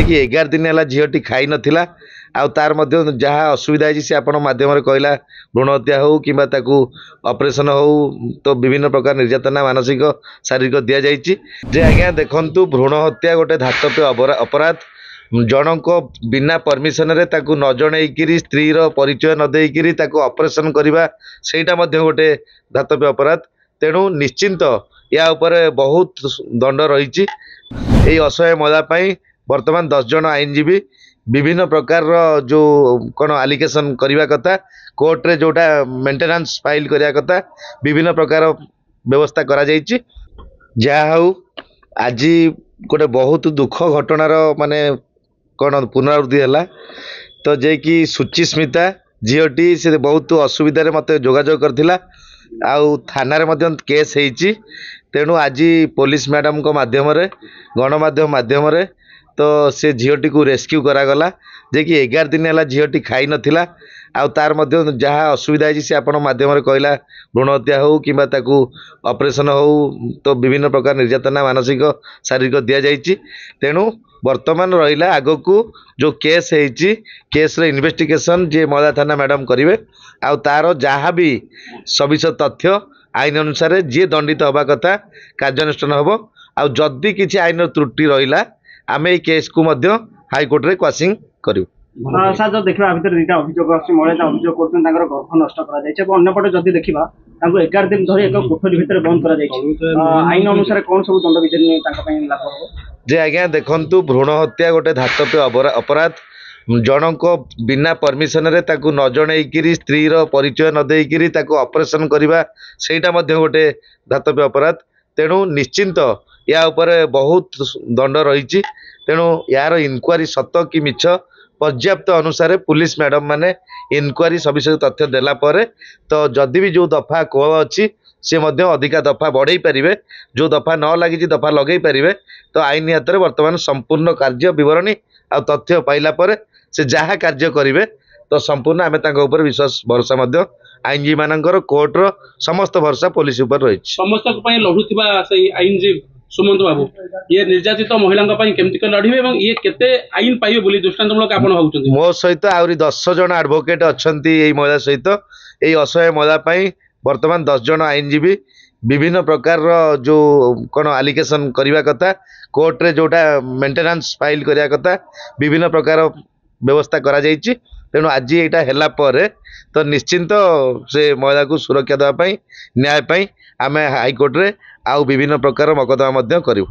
जे कि 11 दिन है झीटी खाई नाला आर जहाँ असुविधा है सी आपण मध्यम कहला भ्रूण हत्या हो कि ऑपरेशन हो तो विभिन्न प्रकार निर्यातना मानसिक शारीरिक दि जाइए जे आज्ञा देखु भ्रूण हत्या गोटे धातव्य अपराध जनक बिना परमिशन रे ताकू न जनईकि स्त्री परिचय न देकरी ऑपरेशन करवा सेटा गोटे धातव्य अपराध तेणु निश्चिंत या उपरे बहुत दंड रही असहाय महिला वर्तमान 10 जन आईनजीवी विभिन्न प्रकार जो कौन आलिगेशन करने कथा कोर्ट रे जोटा मेंटेनेंस फाइल करने कथा विभिन्न प्रकार व्यवस्था करा जाइछि। जहा हूँ आज गोटे बहुत दुख घटनार माने कौन पुनरावृत्ति है तो जे कि सुचिस्मिता झीटी से बहुत असुविधा मत जोगाजोग करथिला आउ थाना मध्य केस होइछि तेणु आज पुलिस मैडम को माध्यम गणमाध्यम माध्यम तो से झीटी को रेस्क्यू करागला जे कि 11 दिन है झीटी खाई नाला आर जहाँ असुविधा है सी आपण मध्यम कहला भ्रूण हत्या हो कि ऑपरेशन हो तो विभिन्न प्रकार निर्यातना मानसिक शारीरिक दि जाइए तेणु वर्तमान रहा आग को जो केस है केस रे इन्वेस्टिगेशन जे महिला थाना मैडम करेंगे आ तार जहाँ भी सविश तथ्य आईन अनुसार जी दंडित हवा कथा कार्यानुष्ठान हम आदि किसी आईन त्रुटि रहा आम ये केस को हाईकोर्ट रे क्वासिंग करूँ। सर जो देखा भर दुटा अभियोग महिला अभियोग कर गर्भ नष्ट करपटे जदि देखा 11 दिन धरी एक कोठरी भितर बंद कर आईन अनुसार कौन सब दंड विधि लाभ हो जे आज्ञा देखु भ्रूण हत्या गोटे धातव्य अपराध जनक बिना परमिशन रे ताकू न जनईकि स्त्री परिचय न देकरी ऑपरेशन करवा सेटा गोटे धातव्य अपराध तेणु निश्चिंत या उपरे बहुत दंड रही तेणु यार इनक्वारी सत कि मिछ पर्याप्त अनुसार पुलिस मैडम माने इनक्वारी सविशेष तथ्य देला परे तो जदि भी जो दफा कोह अच्छी सी अधिका दफा बढ़ई पारे जो दफा न लगी दफा लगे पारे तो आईन हाथ में वर्तमान संपूर्ण कार्य विवरणी आ तथ्य पाइला परे से जहाँ कार्य करेंगे तो संपूर्ण आम ऊपर विश्वास भरोसा आईनजीवी मानकर कोर्टर समस्त भरोसा पुलिस उपर रही समस्त लड़ुवा आईनजीवी सुमंत बाबू ये निर्यातित महिला केमती लड़े ये केते आईन पाइबे बोली दृष्टांतमूलक आपण भावुछन्ती मो सहित आउरी 10 जन एडवोकेट अछंती एई महिला सहित एई असहाय महिला वर्तमान 10 जन आईनजीवी विभिन्न प्रकार जो कौन आलिगेशन करने कथा कोर्ट रे जोटा मेंटेनेंस फाइल करने कथा विभिन्न प्रकार व्यवस्था करा जाइछि तेणु आज यहाँ है तो निश्चिंत से महिला को सुरक्षा देवाई न्याय आम हाईकोर्ट रे आउ विभिन्न प्रकार मकदमा करूँ।